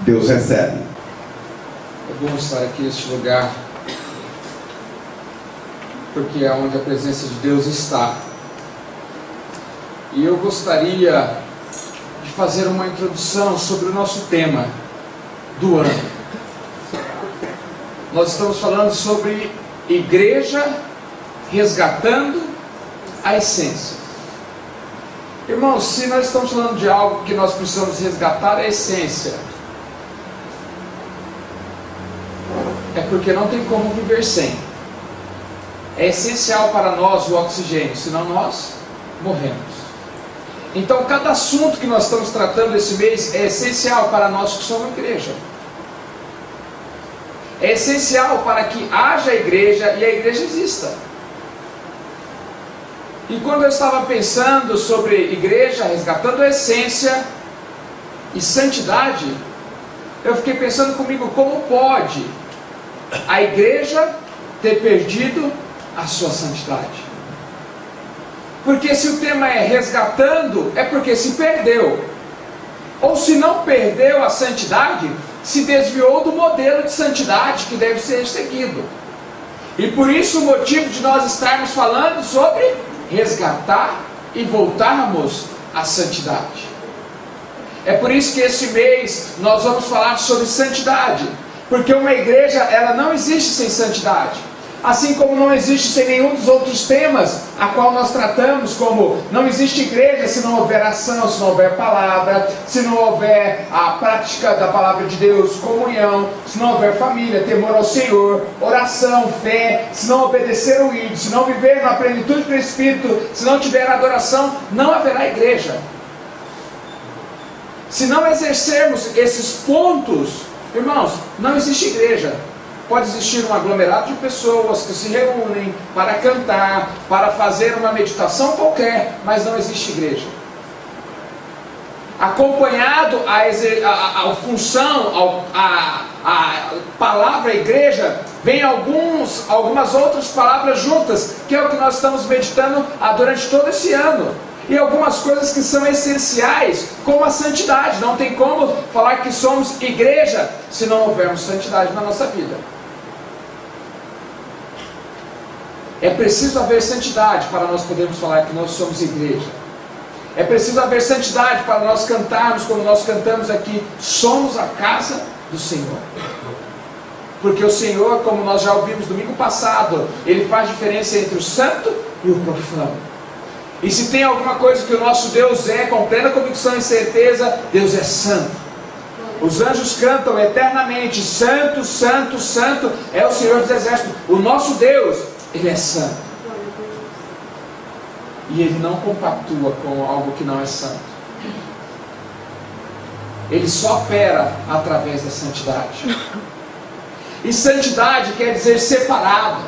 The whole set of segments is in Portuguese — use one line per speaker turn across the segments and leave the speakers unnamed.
Deus recebe.
É bom estar aqui neste lugar, porque é onde a presença de Deus está. E eu gostaria de fazer uma introdução sobre o nosso tema do ano. Nós estamos falando sobre igreja resgatando a essência. Irmãos, se nós estamos falando de algo que nós precisamos resgatar a essência, é porque não tem como viver sem. É essencial para nós o oxigênio, senão nós morremos. Então cada assunto que nós estamos tratando esse mês é essencial para nós que somos igreja. É essencial para que haja igreja e a igreja exista. E quando eu estava pensando sobre igreja, resgatando a essência e santidade, eu fiquei pensando comigo, como pode a igreja ter perdido a sua santidade? Porque se o tema é resgatando, é porque se perdeu. Ou se não perdeu a santidade, se desviou do modelo de santidade que deve ser seguido. E por isso o motivo de nós estarmos falando sobre resgatar e voltarmos à santidade. É por isso que esse mês nós vamos falar sobre santidade, porque uma igreja, ela não existe sem santidade, assim como não existe sem nenhum dos outros temas a qual nós tratamos, como não existe igreja se não houver ação, se não houver palavra, se não houver a prática da palavra de Deus, comunhão, se não houver família, temor ao Senhor, oração, fé, se não obedecer o ídolo, se não viver na plenitude do Espírito, se não tiver adoração, não haverá igreja. Se não exercermos esses pontos, irmãos, não existe igreja. Pode existir um aglomerado de pessoas que se reúnem para cantar, para fazer uma meditação qualquer, mas não existe igreja. Acompanhado a função, a palavra igreja, vem algumas outras palavras juntas, que é o que nós estamos meditando durante todo esse ano. E algumas coisas que são essenciais, como a santidade. Não tem como falar que somos igreja se não houvermos santidade na nossa vida. É preciso haver santidade para nós podermos falar que nós somos igreja. É preciso haver santidade para nós cantarmos como nós cantamos aqui, somos a casa do Senhor. Porque o Senhor, como nós já ouvimos domingo passado, Ele faz diferença entre o santo e o profano. E se tem alguma coisa que o nosso Deus é, com plena convicção e certeza, Deus é santo. Os anjos cantam eternamente, santo, santo, santo, é o Senhor dos exércitos. O nosso Deus, Ele é santo. E Ele não compactua com algo que não é santo. Ele só opera através da santidade. E santidade quer dizer separado.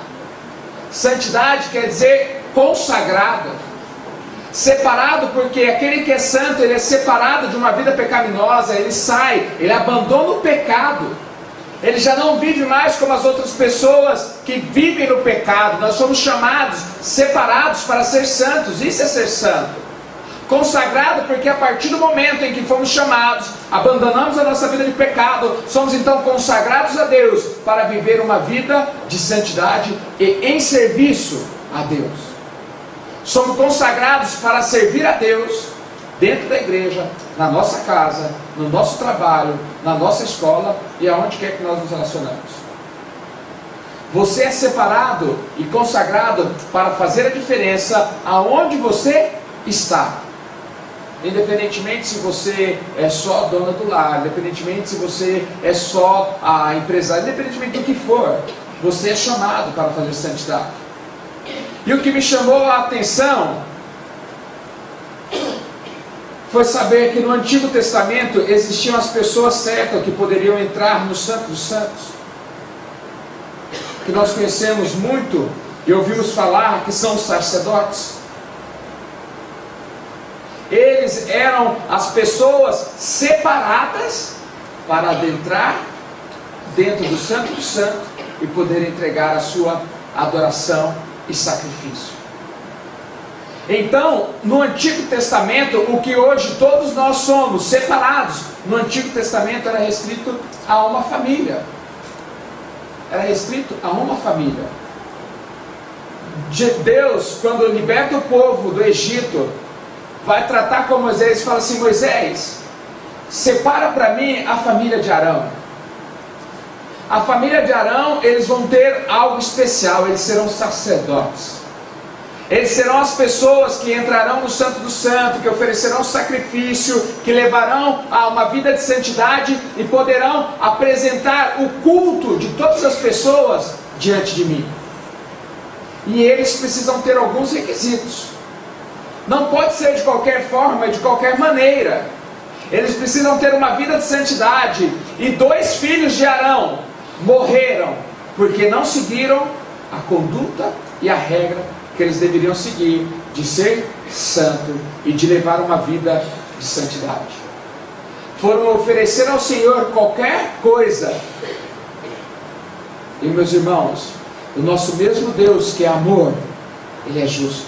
Santidade quer dizer consagrado. Separado porque aquele que é santo, ele é separado de uma vida pecaminosa, ele sai, ele abandona o pecado. Ele já não vive mais como as outras pessoas que vivem no pecado. Nós somos chamados, separados para ser santos. Isso é ser santo. Consagrado porque a partir do momento em que fomos chamados, abandonamos a nossa vida de pecado, somos então consagrados a Deus para viver uma vida de santidade e em serviço a Deus. Somos consagrados para servir a Deus dentro da igreja, na nossa casa, no nosso trabalho, na nossa escola e aonde quer que nós nos relacionamos. Você é separado e consagrado para fazer a diferença aonde você está. Independentemente se você é só dona do lar, independentemente se você é só a empresária, independentemente do que for, você é chamado para fazer santidade. E o que me chamou a atenção foi saber que no Antigo Testamento existiam as pessoas certas que poderiam entrar no Santo dos Santos, que nós conhecemos muito e ouvimos falar, que são os sacerdotes. Eles eram as pessoas separadas para adentrar dentro do Santo dos Santos e poder entregar a sua adoração e sacrifício. Então, no Antigo Testamento, o que hoje todos nós somos separados no Antigo Testamento era restrito a uma família. Era restrito a uma família. Deus, quando liberta o povo do Egito, vai tratar com Moisés e fala assim: Moisés, separa para mim a família de Arão. A família de Arão, eles vão ter algo especial, eles serão sacerdotes. Eles serão as pessoas que entrarão no Santo do Santo, que oferecerão sacrifício, que levarão a uma vida de santidade e poderão apresentar o culto de todas as pessoas diante de mim. E eles precisam ter alguns requisitos. Não pode ser de qualquer forma e de qualquer maneira. Eles precisam ter uma vida de santidade. E 2 filhos de Arão morreram porque não seguiram a conduta e a regra que eles deveriam seguir, de ser santo e de levar uma vida de santidade. Foram oferecer ao Senhor qualquer coisa. E meus irmãos, o nosso mesmo Deus que é amor, Ele é justo.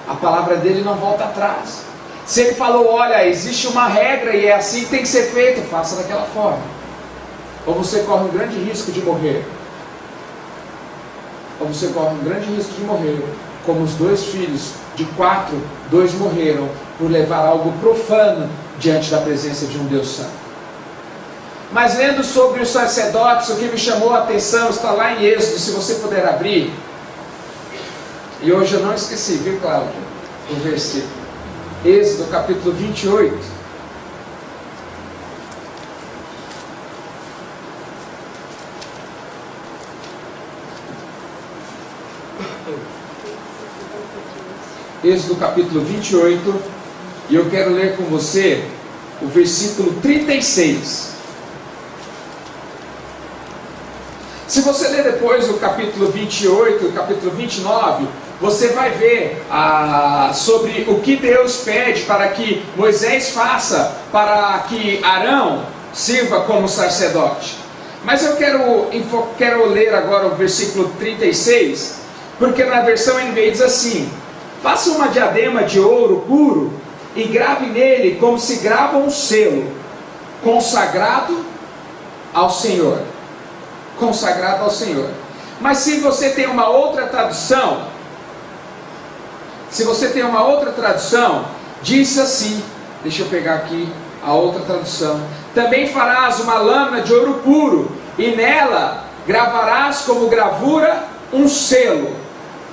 A palavra dele não volta atrás. Se Ele falou, olha, existe uma regra e é assim que tem que ser feito, faça daquela forma. Ou você corre um grande risco de morrer. Ou você corre um grande risco de morrer, como os 2 filhos de 4, 2 morreram por levar algo profano diante da presença de um Deus santo. Mas lendo sobre os sacerdotes, o que me chamou a atenção está lá em Êxodo, se você puder abrir. E hoje eu não esqueci, viu, Cláudio? O versículo. Êxodo capítulo 28. Êxodo capítulo 28, e eu quero ler com você o versículo 36. Se você ler depois o capítulo 28, o capítulo 29, você vai ver sobre o que Deus pede para que Moisés faça, para que Arão sirva como sacerdote. Mas eu quero ler agora o versículo 36, porque na versão NVI diz assim: faça uma diadema de ouro puro e grave nele como se grava um selo, consagrado ao Senhor. Consagrado ao Senhor. Mas se você tem uma outra tradução, diz assim, deixa eu pegar aqui a outra tradução: também farás uma lâmina de ouro puro, e nela gravarás como gravura um selo,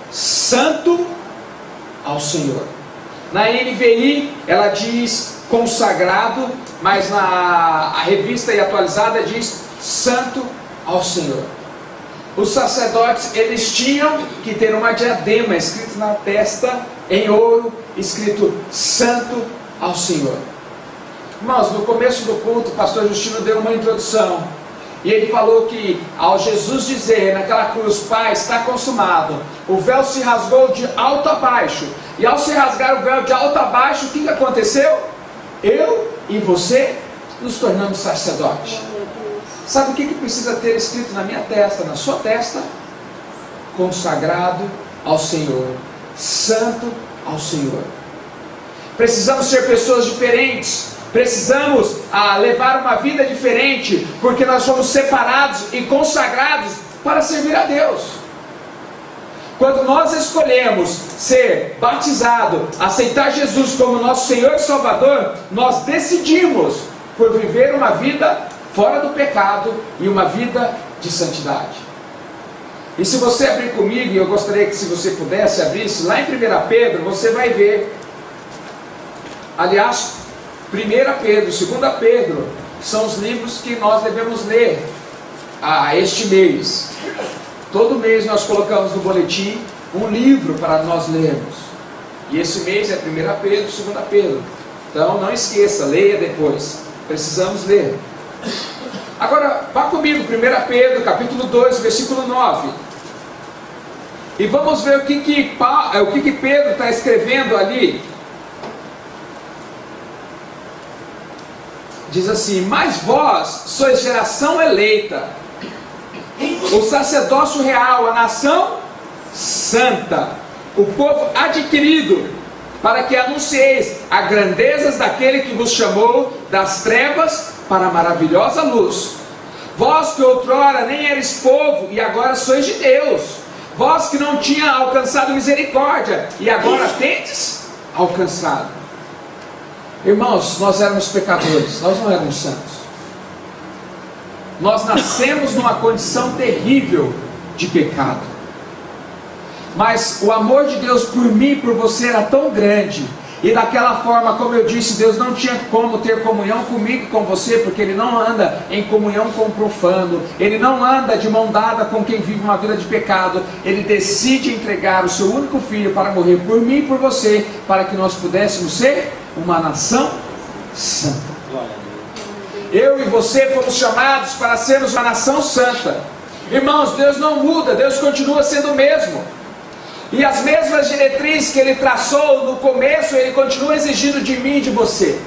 santo ao Senhor. Na NVI ela diz consagrado, mas a revista e atualizada diz santo ao Senhor. Os sacerdotes, eles tinham que ter uma diadema escrita na testa em ouro, escrito santo ao Senhor. Irmãos, no começo do culto o pastor Justino deu uma introdução, e ele falou que ao Jesus dizer naquela cruz, Pai, está consumado, o véu se rasgou de alto a baixo, e ao se rasgar o véu de alto a baixo, o que aconteceu? Eu e você nos tornamos sacerdotes. Sabe o que precisa ter escrito na minha testa, na sua testa? Consagrado ao Senhor, santo ao Senhor. Precisamos ser pessoas diferentes, precisamos levar uma vida diferente, porque nós somos separados e consagrados para servir a Deus. Quando nós escolhemos ser batizado, aceitar Jesus como nosso Senhor e Salvador, nós decidimos por viver uma vida fora do pecado e uma vida de santidade. E se você abrir comigo, e eu gostaria que se você pudesse abrir isso, lá em 1 Pedro, você vai ver, aliás, 1 Pedro, 2 Pedro, são os livros que nós devemos ler este mês. Todo mês nós colocamos no boletim um livro para nós lermos. E esse mês é 1 Pedro, 2 Pedro. Então não esqueça, leia depois. Precisamos ler. Agora, vá comigo, 1 Pedro, capítulo 2, versículo 9. E vamos ver o que Pedro está escrevendo ali. Diz assim: mas vós sois geração eleita, o sacerdócio real, a nação santa, o povo adquirido, para que anuncieis as grandezas daquele que vos chamou das trevas para a maravilhosa luz. Vós que outrora nem eres povo, e agora sois de Deus. Vós que não tinha alcançado misericórdia, e agora tendes alcançado. Irmãos, nós éramos pecadores, nós não éramos santos. Nós nascemos numa condição terrível de pecado. Mas o amor de Deus por mim e por você era tão grande, e daquela forma, como eu disse, Deus não tinha como ter comunhão comigo e com você, porque Ele não anda em comunhão com o profano, Ele não anda de mão dada com quem vive uma vida de pecado. Ele decide entregar o seu único filho para morrer por mim e por você, para que nós pudéssemos ser uma nação santa. Eu e você fomos chamados para sermos uma nação santa. Irmãos, Deus não muda, Deus continua sendo o mesmo. E as mesmas diretrizes que Ele traçou no começo, Ele continua exigindo de mim e de você.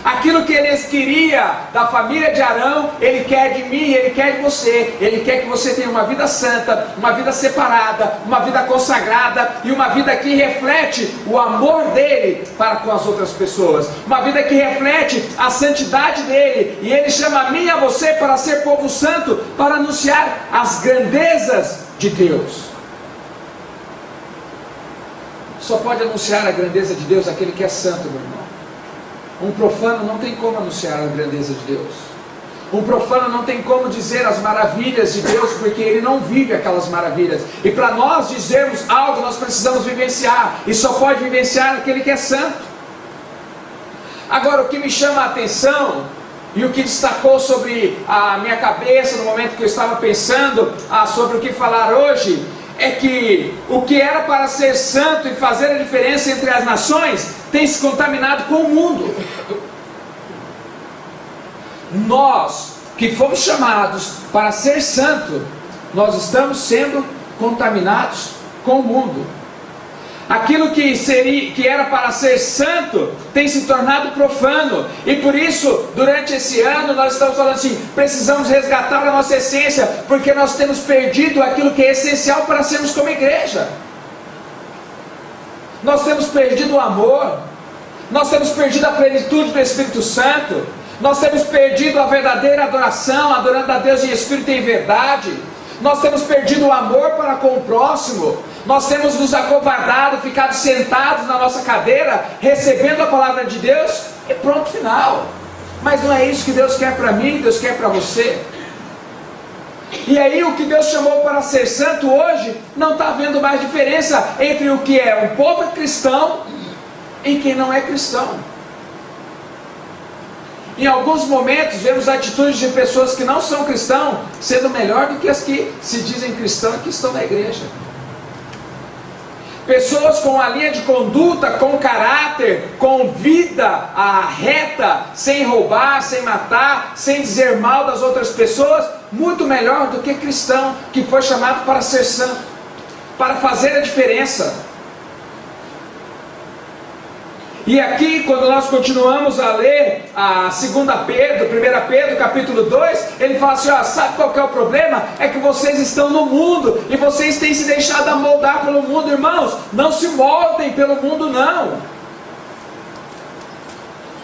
Aquilo que Ele queria da família de Arão, Ele quer de mim e Ele quer de você. Ele quer que você tenha uma vida santa, uma vida separada, uma vida consagrada e uma vida que reflete o amor dEle para com as outras pessoas. Uma vida que reflete a santidade dEle. E Ele chama a mim e a você para ser povo santo, para anunciar as grandezas de Deus. Só pode anunciar a grandeza de Deus aquele que é santo, meu irmão. Um profano não tem como anunciar a grandeza de Deus. Um profano não tem como dizer as maravilhas de Deus, porque ele não vive aquelas maravilhas. E para nós dizermos algo, nós precisamos vivenciar. E só pode vivenciar aquele que é santo. Agora, o que me chama a atenção, e o que destacou sobre a minha cabeça no momento que eu estava pensando sobre o que falar hoje, é que o que era para ser santo e fazer a diferença entre as nações tem se contaminado com o mundo. Nós que fomos chamados para ser santo, nós estamos sendo contaminados com o mundo. Aquilo que era para ser santo tem se tornado profano. E por isso, durante esse ano, nós estamos falando assim: precisamos resgatar a nossa essência, porque nós temos perdido aquilo que é essencial para sermos como igreja. Nós temos perdido o amor, nós temos perdido a plenitude do Espírito Santo, nós temos perdido a verdadeira adoração, adorando a Deus em espírito e em verdade. Nós temos perdido o amor para com o próximo. Nós temos nos acovardado, ficado sentados na nossa cadeira, recebendo a palavra de Deus e pronto, final. Mas não é isso que Deus quer para mim, Deus quer para você. E aí o que Deus chamou para ser santo hoje, não está havendo mais diferença entre o que é um povo cristão e quem não é cristão. Em alguns momentos vemos atitudes de pessoas que não são cristãos sendo melhor do que as que se dizem cristãos e que estão na igreja. Pessoas com a linha de conduta, com caráter, com vida reta, sem roubar, sem matar, sem dizer mal das outras pessoas, muito melhor do que cristão que foi chamado para ser santo, para fazer a diferença. E aqui, quando nós continuamos a ler a 2 Pedro, 1 Pedro, capítulo 2, ele fala assim, sabe qual que é o problema? É que vocês estão no mundo, e vocês têm se deixado amoldar pelo mundo. Irmãos, não se moldem pelo mundo, não.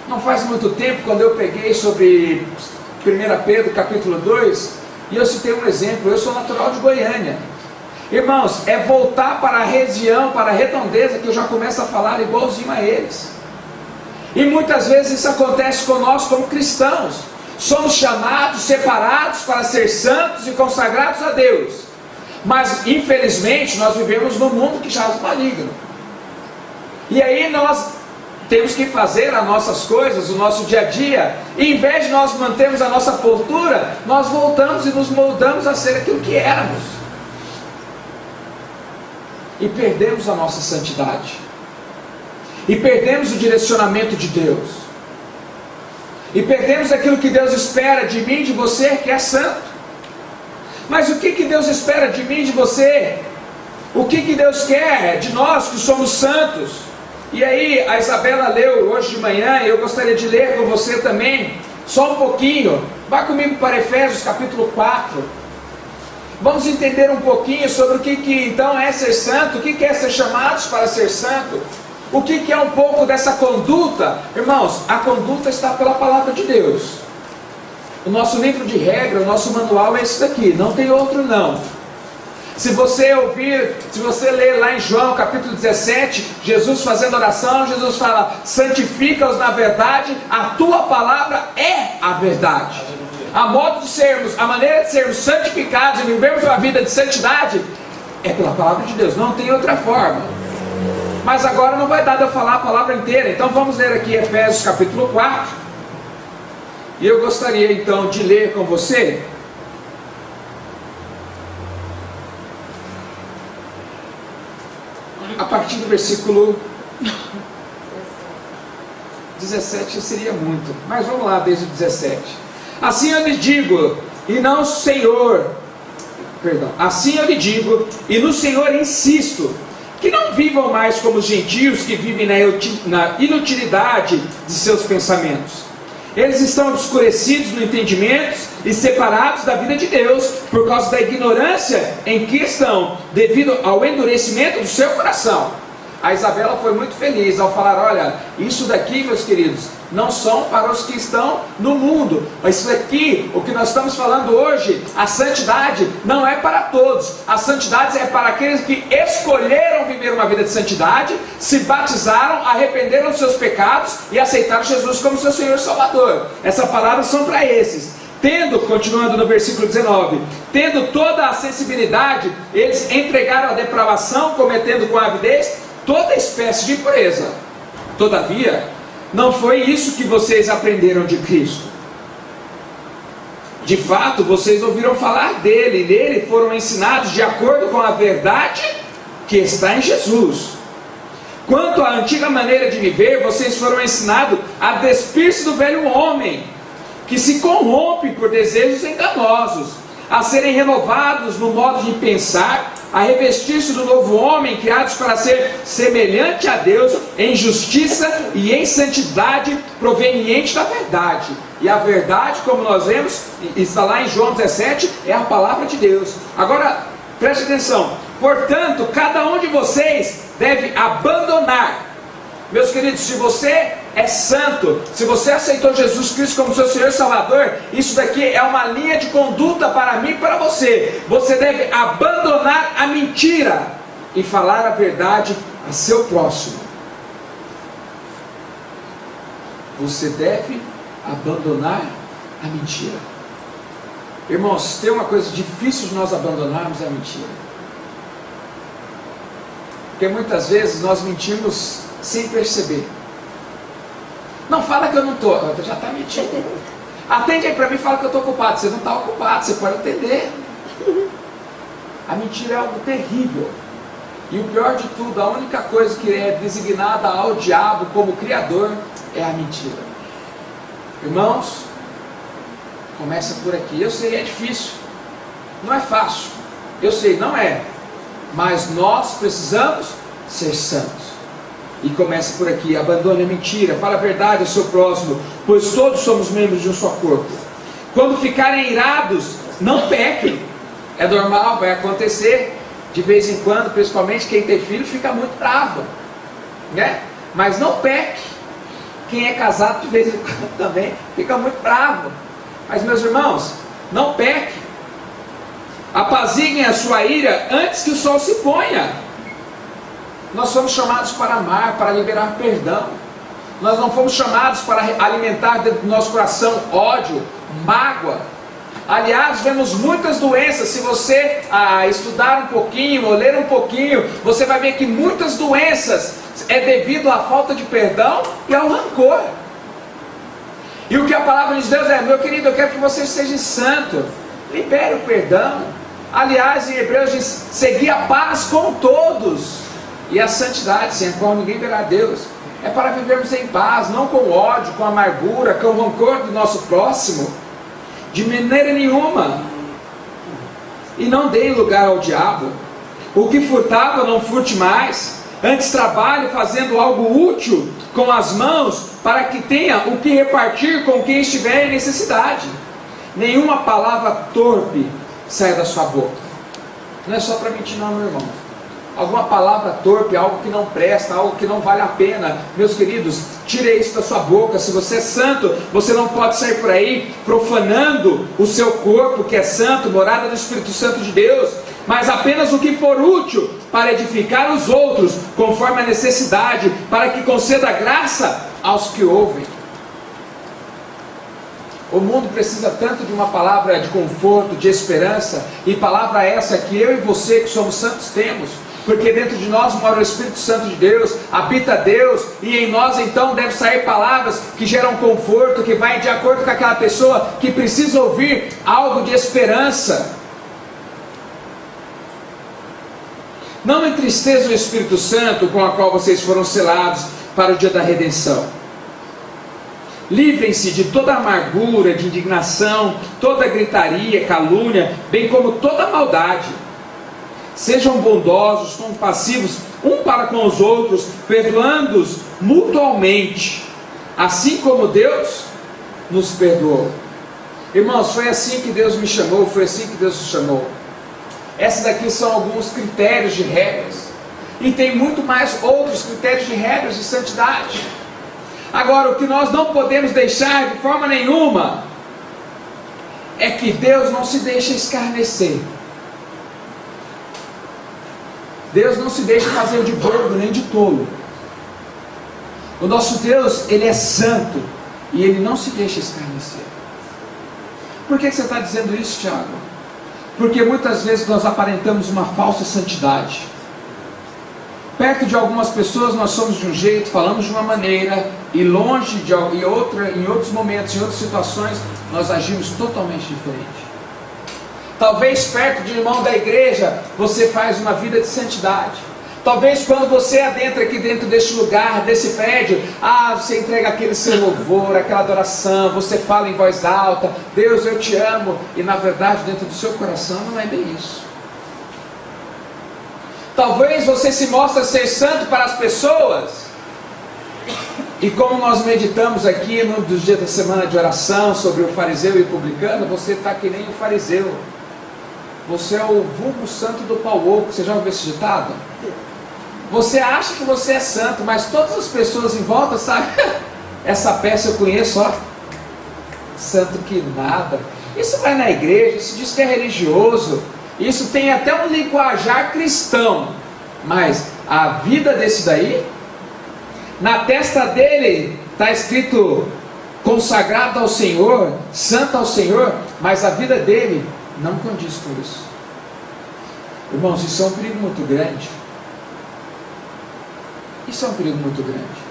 Não faz muito tempo, quando eu peguei sobre 1 Pedro, capítulo 2, e eu citei um exemplo. Eu sou natural de Goiânia. Irmãos, é voltar para a região, para a redondeza, que eu já começo a falar igualzinho a eles. E muitas vezes isso acontece conosco como cristãos. Somos chamados, separados para ser santos e consagrados a Deus. Mas infelizmente nós vivemos num mundo que jaz maligno. E aí nós temos que fazer as nossas coisas, o nosso dia a dia. E em vez de nós mantermos a nossa postura, nós voltamos e nos moldamos a ser aquilo que éramos. E perdemos a nossa santidade. E perdemos o direcionamento de Deus. E perdemos aquilo que Deus espera de mim e de você, que é santo. Mas o que Deus espera de mim e de você? O que Deus quer de nós que somos santos? E aí a Isabela leu hoje de manhã, e eu gostaria de ler com você também, só um pouquinho. Vá comigo para Efésios capítulo 4. Vamos entender um pouquinho sobre o que então é ser santo, o que é ser chamados para ser santo. O que é um pouco dessa conduta? Irmãos, a conduta está pela palavra de Deus. O nosso livro de regra, o nosso manual é esse daqui, não tem outro não. Se você ler lá em João capítulo 17, Jesus fazendo oração, Jesus fala: santifica-os na verdade, a tua palavra é a verdade. A modo de sermos, a maneira de sermos santificados e vivermos uma vida de santidade é pela palavra de Deus, não tem outra forma. Mas agora não vai dar de eu falar a palavra inteira, então vamos ler aqui Efésios capítulo 4. E eu gostaria então de ler com você a partir do versículo 17, seria muito, mas vamos lá desde o 17. Assim eu lhe digo, e não Senhor, perdão, assim eu lhe digo, e no Senhor insisto, que não vivam mais como os gentios que vivem na inutilidade de seus pensamentos. Eles estão obscurecidos no entendimento e separados da vida de Deus por causa da ignorância em que estão, devido ao endurecimento do seu coração. A Isabela foi muito feliz ao falar: olha, isso daqui, meus queridos, não são para os que estão no mundo. Isso daqui, o que nós estamos falando hoje, a santidade não é para todos. A santidade é para aqueles que escolheram viver uma vida de santidade, se batizaram, arrependeram dos seus pecados e aceitaram Jesus como seu Senhor e Salvador. Essas palavras são para esses. Tendo, continuando no versículo 19, tendo toda a sensibilidade, eles entregaram a depravação, cometendo com avidez toda espécie de impureza. Todavia, não foi isso que vocês aprenderam de Cristo. De fato, vocês ouviram falar dele, e nele foram ensinados de acordo com a verdade que está em Jesus. Quanto à antiga maneira de viver, vocês foram ensinados a despir-se do velho homem, que se corrompe por desejos enganosos, a serem renovados no modo de pensar, a revestir-se do novo homem, criados para ser semelhante a Deus em justiça e em santidade proveniente da verdade. E a verdade, como nós vemos, está lá em João 17, é a palavra de Deus. Agora, preste atenção. Portanto, cada um de vocês deve abandonar. Meus queridos, se você é santo, se você aceitou Jesus Cristo como seu Senhor e Salvador, isso daqui é uma linha de conduta para mim e para você. Você deve abandonar a mentira e falar a verdade a seu próximo. Você deve abandonar a mentira. Irmãos, tem uma coisa difícil de nós abandonarmos: a mentira. Porque muitas vezes nós mentimos sem perceber. Não fala que eu não estou, já está mentindo. Atende aí para mim e fala que eu estou ocupado. Você não está ocupado, você pode atender. A mentira é algo terrível. E o pior de tudo, a única coisa que é designada ao diabo como criador é a mentira. Irmãos, começa por aqui. Eu sei, é difícil, não é fácil, eu sei, não é. Mas nós precisamos ser santos. E começa por aqui: abandone a mentira, fala a verdade ao seu próximo, pois todos somos membros de um só corpo. Quando ficarem irados, não pequem. É normal, vai acontecer de vez em quando, principalmente quem tem filho fica muito bravo, né? Mas não peque. Quem é casado de vez em quando também fica muito bravo. Mas, meus irmãos, não peque. Apaziguem a sua ira antes que o sol se ponha. Nós fomos chamados para amar, para liberar perdão. Nós não fomos chamados para alimentar dentro do nosso coração ódio, mágoa. Aliás, vemos muitas doenças. Se você estudar um pouquinho, ou ler um pouquinho, você vai ver que muitas doenças é devido à falta de perdão e ao rancor. E o que a palavra de Deus é: meu querido, eu quero que você seja santo, libere o perdão. Aliás, em Hebreus diz: segui a paz com todos e a santidade, sem a qual ninguém verá Deus. É para vivermos em paz, não com ódio, com amargura, com rancor do nosso próximo, de maneira nenhuma. E não deem lugar ao diabo. O que furtava, não furte mais. Antes trabalhe fazendo algo útil com as mãos, para que tenha o que repartir com quem estiver em necessidade. Nenhuma palavra torpe saia da sua boca. Não é só para mentir não, meu irmão. alguma palavra torpe, algo que não presta, algo que não vale a pena. Meus queridos, tire isso da sua boca. Se você é santo, você não pode sair por aí profanando o seu corpo, que é santo, morada do Espírito Santo de Deus, mas apenas o que for útil para edificar os outros, conforme a necessidade, para que conceda graça aos que ouvem. O mundo precisa tanto de uma palavra de conforto, de esperança, e palavra essa que eu e você, que somos santos, temos, porque dentro de nós mora o Espírito Santo de Deus, habita Deus, e em nós então deve sair palavras que geram conforto, que vai de acordo com aquela pessoa que precisa ouvir algo de esperança. Não entristeçam o Espírito Santo, com a qual vocês foram selados para o dia da redenção. Livrem-se de toda amargura, de indignação, toda gritaria, calúnia, bem como toda maldade. Sejam bondosos, compassivos um para com os outros, perdoando-os mutualmente, assim como Deus nos perdoou. Irmãos, foi assim que Deus me chamou, foi assim que Deus nos chamou. Essas daqui são alguns critérios de regras, e tem muito mais outros critérios de regras de santidade. Agora, o que nós não podemos deixar de forma nenhuma é que Deus não se deixa escarnecer. Deus não se deixa fazer de bobo nem de tolo. O nosso Deus, Ele é santo e Ele não se deixa escarnecer. Por que você está dizendo isso, Tiago? Porque muitas vezes nós aparentamos uma falsa santidade. Perto de algumas pessoas nós somos de um jeito, falamos de uma maneira, e longe de em outros momentos, em outras situações, nós agimos totalmente diferente. Talvez perto de irmão da igreja, você faz uma vida de santidade. Talvez quando você adentra aqui dentro deste lugar, desse prédio, você entrega aquele seu louvor, aquela adoração, você fala em voz alta, Deus, eu te amo, e na verdade dentro do seu coração não é bem isso. Talvez você se mostre ser santo para as pessoas, e como nós meditamos aqui num dos dias da semana de oração sobre o fariseu e o publicano, você está que nem o fariseu. Você é o vulgo santo do pau oco. Você já ouviu esse ditado? Você acha que você é santo, mas todas as pessoas em volta sabem, essa peça eu conheço, ó, santo que nada. Isso vai na igreja, isso diz que é religioso, isso tem até um linguajar cristão, mas a vida desse daí, na testa dele está escrito consagrado ao Senhor, santo ao Senhor, mas a vida dele não condiz com isso. Irmãos, isso é um perigo muito grande. Isso é um perigo muito grande.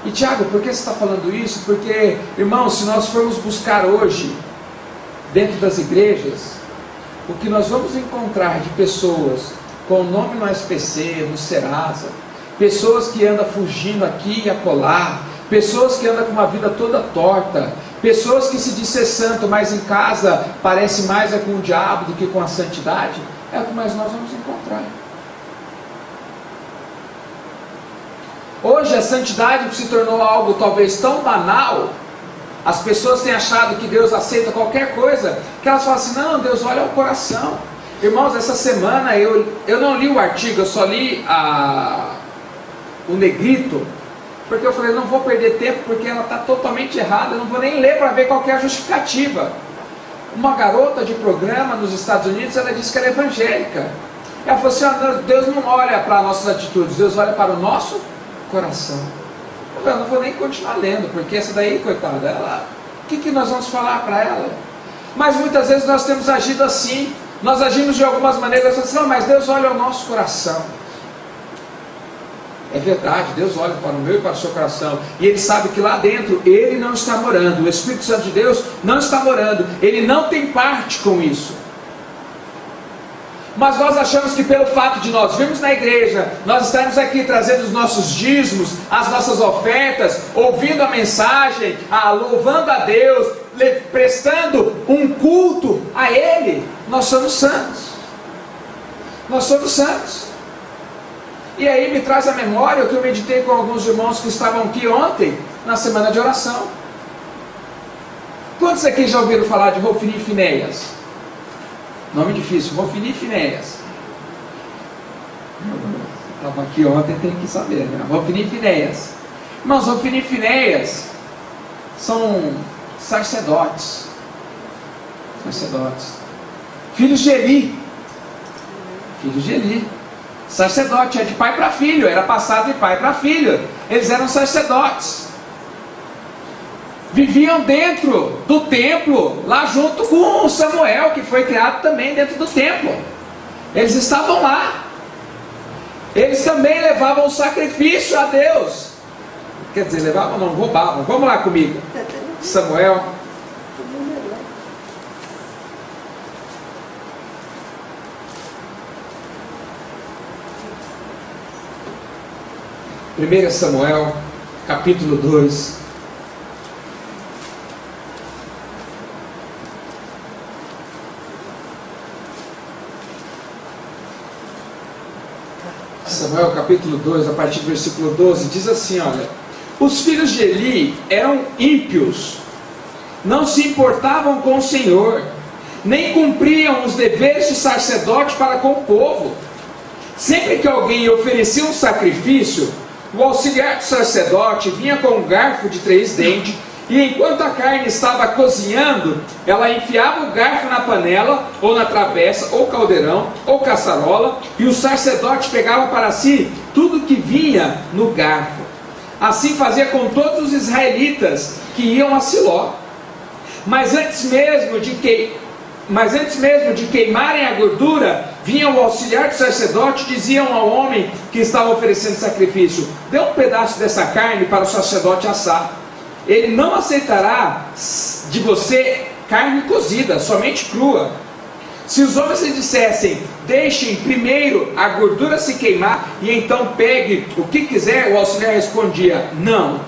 E Tiago, por que você está falando isso? Porque, irmãos, se nós formos buscar hoje, dentro das igrejas, o que nós vamos encontrar de pessoas com o nome no SPC, no Serasa, pessoas que andam fugindo aqui e acolá, pessoas que andam com uma vida toda torta, pessoas que se diz ser santo, mas em casa parece mais com o diabo do que com a santidade, é o que mais nós vamos encontrar. Hoje a santidade se tornou algo talvez tão banal, as pessoas têm achado que Deus aceita qualquer coisa, que elas falam assim, não, Deus olha o coração. Irmãos, essa semana eu não li o artigo, eu só li o negrito, porque eu falei, não vou perder tempo, porque ela está totalmente errada, eu não vou nem ler para ver qual que é a justificativa. Uma garota de programa nos Estados Unidos, ela disse que era evangélica. Ela falou assim, Deus não olha para nossas atitudes, Deus olha para o nosso coração. Eu não vou nem continuar lendo, porque essa daí, coitada, ela, o que nós vamos falar para ela? Mas muitas vezes nós temos agido assim, nós agimos de algumas maneiras, assim, não, mas Deus olha o nosso coração. É verdade, Deus olha para o meu e para o seu coração, e Ele sabe que lá dentro Ele não está morando, o Espírito Santo de Deus não está morando, Ele não tem parte com isso. Mas nós achamos que pelo fato de nós virmos na igreja, nós estarmos aqui trazendo os nossos dízimos, as nossas ofertas, ouvindo a mensagem, louvando a Deus, prestando um culto a Ele, nós somos santos. Nós somos santos. E aí me traz a memória o que eu meditei com alguns irmãos que estavam aqui ontem, na semana de oração. Quantos aqui já ouviram falar de Hofni e Finéias? Nome difícil, Hofni e Finéias. Estava aqui ontem, tem que saber, né? Hofni e Finéias. Irmãos, Hofni e Finéias são sacerdotes. Filhos de Eli. Sacerdote, é de pai para filho, era passado de pai para filho. Eles eram sacerdotes. Viviam dentro do templo, lá junto com Samuel, que foi criado também dentro do templo. Eles estavam lá. Eles também levavam o sacrifício a Deus. Quer dizer, levavam, não, roubavam. Vamos lá comigo. Samuel. Primeiro Samuel, capítulo 2. Samuel capítulo 2, a partir do versículo 12, diz assim, olha: os filhos de Eli eram ímpios, não se importavam com o Senhor, nem cumpriam os deveres de sacerdote para com o povo. Sempre que alguém oferecia um sacrifício, o auxiliar do sacerdote vinha com um garfo de 3 dentes, e enquanto a carne estava cozinhando, ela enfiava o garfo na panela, ou na travessa, ou caldeirão, ou caçarola, e o sacerdote pegava para si tudo que vinha no garfo. Assim fazia com todos os israelitas que iam a Siló. Mas antes mesmo de queimarem a gordura, vinha o auxiliar do sacerdote e diziam ao homem que estava oferecendo sacrifício: dê um pedaço dessa carne para o sacerdote assar. Ele não aceitará de você carne cozida, somente crua. Se os homens lhe dissessem: deixem primeiro a gordura se queimar e então pegue o que quiser, o auxiliar respondia: não,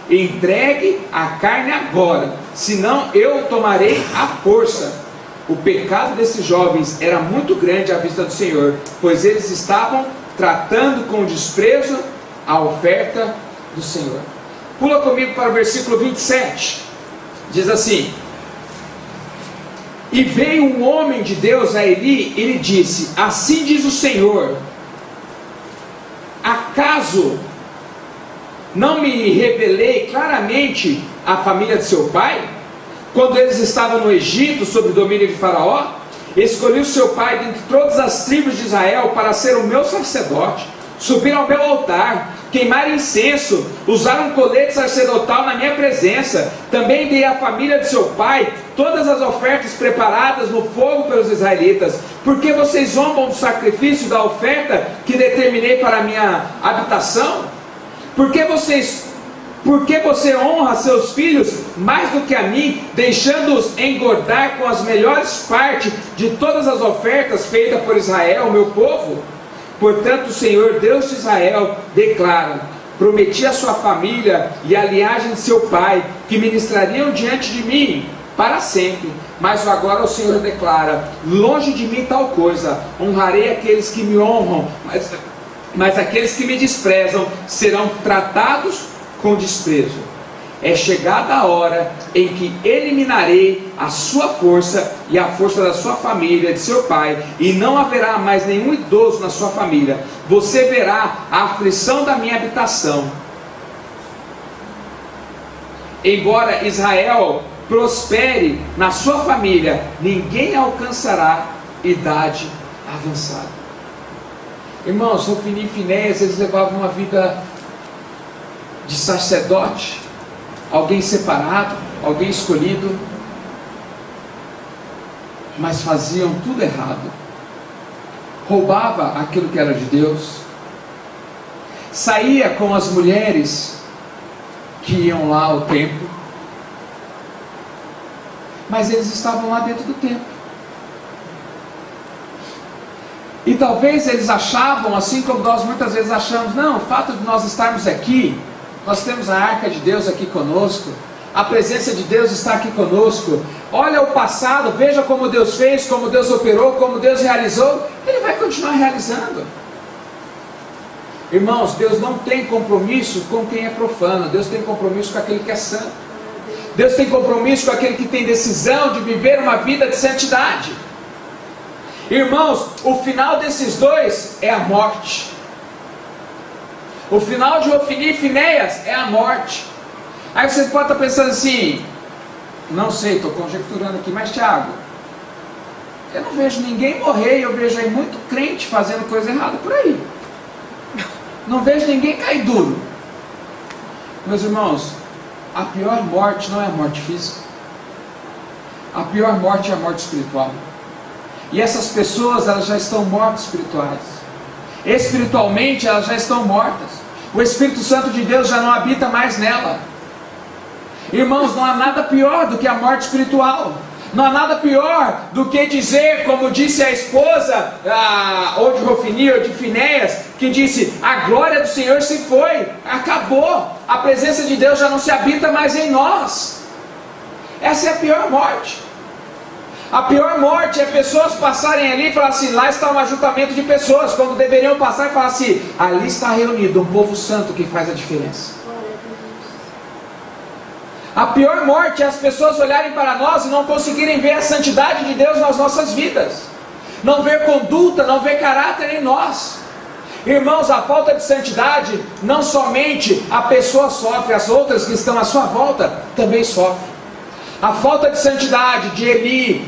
entregue a carne agora, senão eu tomarei à força. O pecado desses jovens era muito grande à vista do Senhor, pois eles estavam tratando com desprezo a oferta do Senhor. Pula comigo para o versículo 27. Diz assim: e veio um homem de Deus a Eli e lhe disse: assim diz o Senhor, acaso não me revelei claramente à família de seu pai, quando eles estavam no Egito, sob o domínio de Faraó? Escolhi o seu pai dentre todas as tribos de Israel para ser o meu sacerdote, subir ao meu altar, queimar incenso, usar um colete sacerdotal na minha presença. Também dei à família de seu pai todas as ofertas preparadas no fogo pelos israelitas. Porque vocês zombam do sacrifício e da oferta que determinei para a minha habitação? Porque você honra seus filhos mais do que a mim, deixando-os engordar com as melhores partes de todas as ofertas feitas por Israel, meu povo? Portanto, o Senhor Deus de Israel declara: prometi à sua família e à linhagem de seu pai que ministrariam diante de mim para sempre. Mas agora o Senhor declara: longe de mim tal coisa, honrarei aqueles que me honram, mas aqueles que me desprezam serão tratados com desprezo. É chegada a hora em que eliminarei a sua força e a força da sua família, de seu pai, e não haverá mais nenhum idoso na sua família. Você verá a aflição da minha habitação. Embora Israel prospere na sua família, ninguém alcançará idade avançada. Irmãos, Hofni e Finéias, eles levavam uma vida de sacerdote, alguém separado, alguém escolhido, mas faziam tudo errado. Roubava aquilo que era de Deus, saía com as mulheres que iam lá ao templo, mas eles estavam lá dentro do templo. E talvez eles achavam, assim como nós muitas vezes achamos: não, o fato de nós estarmos aqui, nós temos a arca de Deus aqui conosco, a presença de Deus está aqui conosco, olha o passado, veja como Deus fez, como Deus operou, como Deus realizou, Ele vai continuar realizando. Irmãos, Deus não tem compromisso com quem é profano, Deus tem compromisso com aquele que é santo, Deus tem compromisso com aquele que tem decisão de viver uma vida de santidade. Irmãos, o final desses dois é a morte. O final de Ofni e Finéias é a morte. Aí você pode estar pensando assim, não sei, estou conjecturando aqui, mas Tiago, eu não vejo ninguém morrer, eu vejo aí muito crente fazendo coisa errada por aí. Não vejo ninguém cair duro. Meus irmãos, a pior morte não é a morte física. A pior morte é a morte espiritual. E essas pessoas, elas já estão mortas espirituais. Espiritualmente, elas já estão mortas. O Espírito Santo de Deus já não habita mais nela. Irmãos, não há nada pior do que a morte espiritual. Não há nada pior do que dizer, como disse a esposa, ou de Ofni ou de Finéias, que disse, a glória do Senhor se foi, acabou, a presença de Deus já não se habita mais em nós. Essa é a pior morte. A pior morte é pessoas passarem ali e falar assim, lá está um ajuntamento de pessoas, quando deveriam passar e falar assim, ali está reunido um povo santo que faz a diferença. A pior morte é as pessoas olharem para nós e não conseguirem ver a santidade de Deus nas nossas vidas, não ver conduta, não ver caráter em nós. Irmãos, a falta de santidade, não somente a pessoa sofre, as outras que estão à sua volta também sofrem. A falta de santidade de Eli,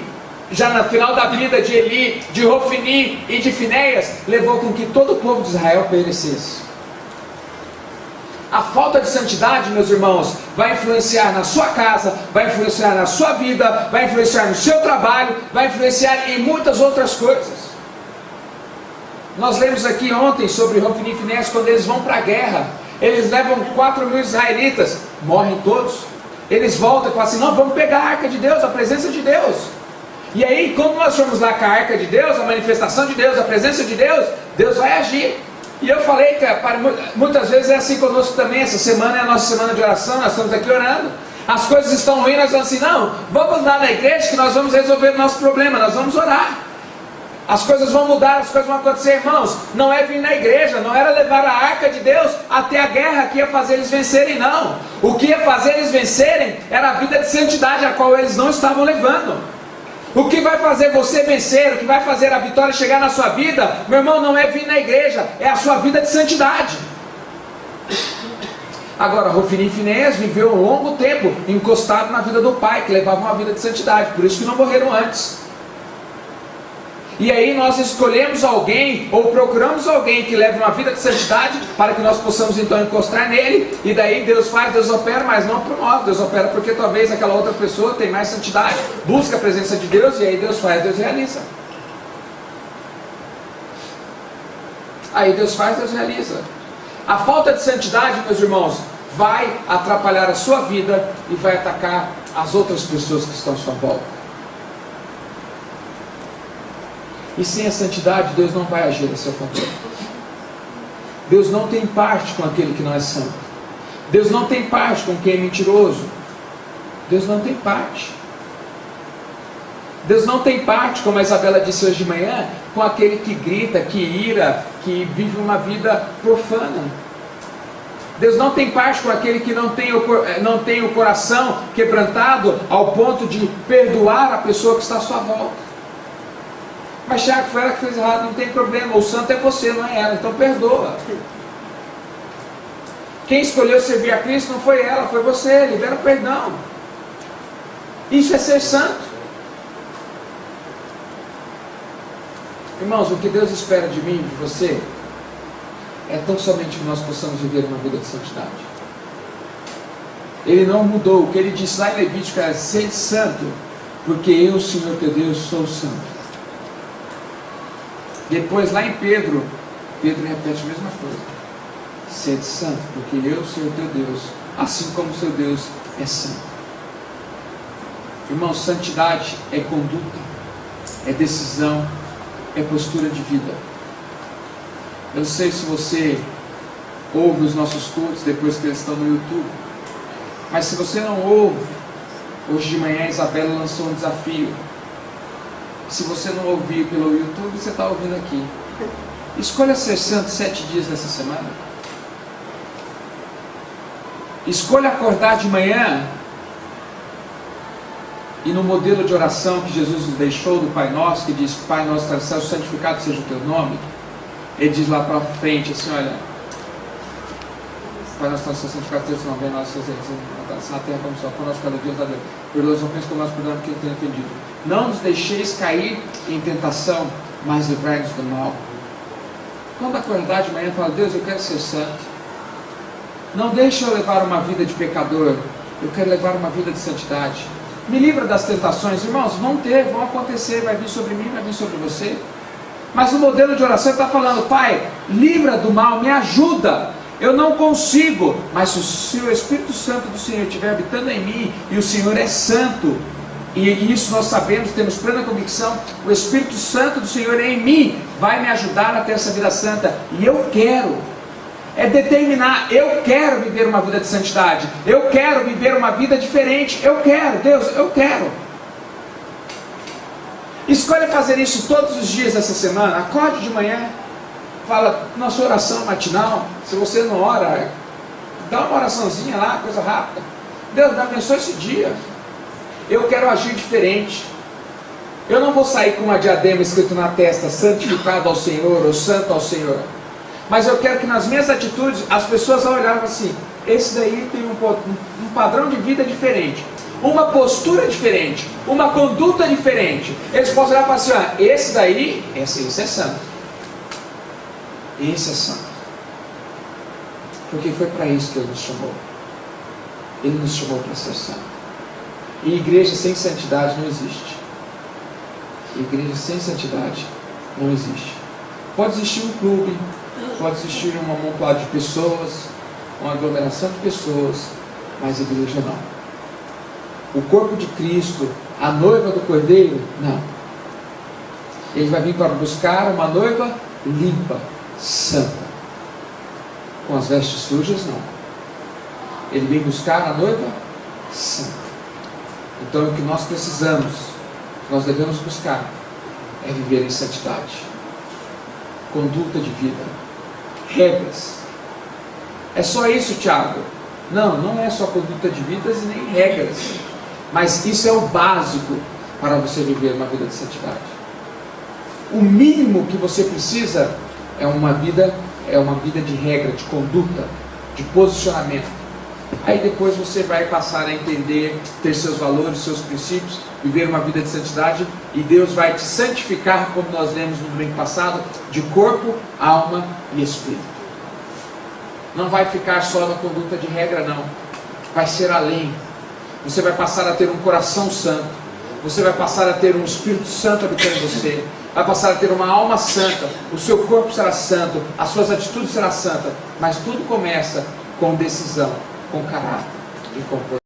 já no final da vida de Eli, de Ofni e de Finéias, levou com que todo o povo de Israel perecesse. A falta de santidade, meus irmãos, vai influenciar na sua casa, vai influenciar na sua vida, vai influenciar no seu trabalho, vai influenciar em muitas outras coisas. Nós lemos aqui ontem sobre Ofni e Finéias, quando eles vão para a guerra, eles levam 4.000 israelitas, morrem todos, eles voltam e falam assim, não, vamos pegar a arca de Deus, a presença de Deus. E aí, quando nós formos lá com a arca de Deus, a manifestação de Deus, a presença de Deus, Deus vai agir. E eu falei que muitas vezes é assim conosco também. Essa semana é a nossa semana de oração, nós estamos aqui orando, as coisas estão ruins, nós falamos assim, não, vamos lá na igreja que nós vamos resolver o nosso problema, nós vamos orar, as coisas vão mudar, as coisas vão acontecer. Irmãos, não é vir na igreja, não era levar a arca de Deus até a guerra que ia fazer eles vencerem, não. O que ia fazer eles vencerem era a vida de santidade, a qual eles não estavam levando. O que vai fazer você vencer, o que vai fazer a vitória chegar na sua vida, meu irmão, não é vir na igreja, é a sua vida de santidade. Agora, Ofni e Finéias viveu um longo tempo encostado na vida do pai, que levava uma vida de santidade, por isso que não morreram antes. E aí nós escolhemos alguém, ou procuramos alguém que leve uma vida de santidade, para que nós possamos então encostar nele, e daí Deus faz, Deus opera, mas não por nós, Deus opera porque talvez aquela outra pessoa tem mais santidade, busca a presença de Deus, e aí Deus faz, Deus realiza. Aí Deus faz, Deus realiza. A falta de santidade, meus irmãos, vai atrapalhar a sua vida e vai atacar as outras pessoas que estão à sua volta. E sem a santidade, Deus não vai agir a seu favor. Deus não tem parte com aquele que não é santo. Deus não tem parte com quem é mentiroso. Deus não tem parte. Deus não tem parte, como a Isabela disse hoje de manhã, com aquele que grita, que ira, que vive uma vida profana. Deus não tem parte com aquele que não tem o coração quebrantado ao ponto de perdoar a pessoa que está à sua volta. Mas Tiago, foi ela que fez errado, não tem problema, o santo é você, não é ela, então perdoa. Quem escolheu servir a Cristo não foi ela, foi você, libera o perdão. Isso é ser santo. Irmãos, o que Deus espera de mim, de você, é tão somente que nós possamos viver uma vida de santidade. Ele não mudou, o que ele disse lá em Levítico é: sede santo, porque eu, Senhor teu Deus, sou santo. Depois lá em Pedro repete a mesma coisa: sede santo, porque eu, Senhor teu Deus, assim como seu Deus é santo. Irmão, santidade é conduta, é decisão, é postura de vida. Eu não sei se você ouve os nossos cultos depois que eles estão no YouTube, mas se você não ouve, hoje de manhã a Isabela lançou um desafio. Se você não ouvir pelo YouTube, você está ouvindo aqui. Escolha ser santo 7 dias dessa semana. Escolha acordar de manhã e no modelo de oração que Jesus nos deixou do Pai Nosso, que diz: Pai Nosso que estás no céu, santificado seja o teu nome. Ele diz lá para frente assim: olha, Pai, nós estamos santificados, Deus, não vem nossas redes, na terra como só, conosco cada dia, Deus. Perdoa as ofensas como nós perdoamos quem tem ofendido. Não nos deixeis cair em tentação, mas livrai-nos do mal. Quando acordar de manhã, fala, Deus, eu quero ser santo. Não deixe eu levar uma vida de pecador, eu quero levar uma vida de santidade. Me livra das tentações, irmãos, vão acontecer, vai vir sobre mim, vai vir sobre você. Mas o modelo de oração está falando, Pai, livra do mal, me ajuda. Eu não consigo, mas se o Espírito Santo do Senhor estiver habitando em mim, e o Senhor é santo, e isso nós sabemos, temos plena convicção, o Espírito Santo do Senhor é em mim, vai me ajudar a ter essa vida santa, e eu quero, determinar, eu quero viver uma vida de santidade, eu quero viver uma vida diferente, eu quero, Deus, eu quero. Escolha fazer isso todos os dias dessa semana, acorde de manhã, fala na sua oração matinal, se você não ora, dá uma oraçãozinha lá, coisa rápida, Deus me abençoe esse dia, eu quero agir diferente, eu não vou sair com uma diadema escrito na testa, santificado ao Senhor, ou santo ao Senhor, mas eu quero que nas minhas atitudes, as pessoas vão olhar assim, esse daí tem um padrão de vida diferente, uma postura diferente, uma conduta diferente, eles possam olhar e falar assim, esse daí, esse é santo, esse é santo, porque foi para isso que Ele nos chamou, Ele nos chamou para ser santo, e igreja sem santidade não existe, igreja sem santidade não existe, pode existir um clube, pode existir um amontoado de pessoas, uma aglomeração de pessoas, mas igreja não, o corpo de Cristo, a noiva do Cordeiro, não, Ele vai vir para buscar uma noiva limpa, santa, com as vestes sujas não, Ele vem buscar a noiva santa. Então o que nós precisamos, nós devemos buscar, é viver em santidade, conduta de vida, regras. É só isso, Tiago? Não, não é só conduta de vidas e nem regras, mas isso é o básico para você viver uma vida de santidade. O mínimo que você precisa é uma vida de regra, de conduta, de posicionamento. Aí depois você vai passar a entender, ter seus valores, seus princípios, viver uma vida de santidade, e Deus vai te santificar, como nós lemos no domingo passado, de corpo, alma e espírito. Não vai ficar só na conduta de regra, não. Vai ser além. Você vai passar a ter um coração santo. Você vai passar a ter um Espírito Santo habitando em você. Vai passar a ter uma alma santa. O seu corpo será santo. As suas atitudes serão santas. Mas tudo começa com decisão, com caráter e com posição.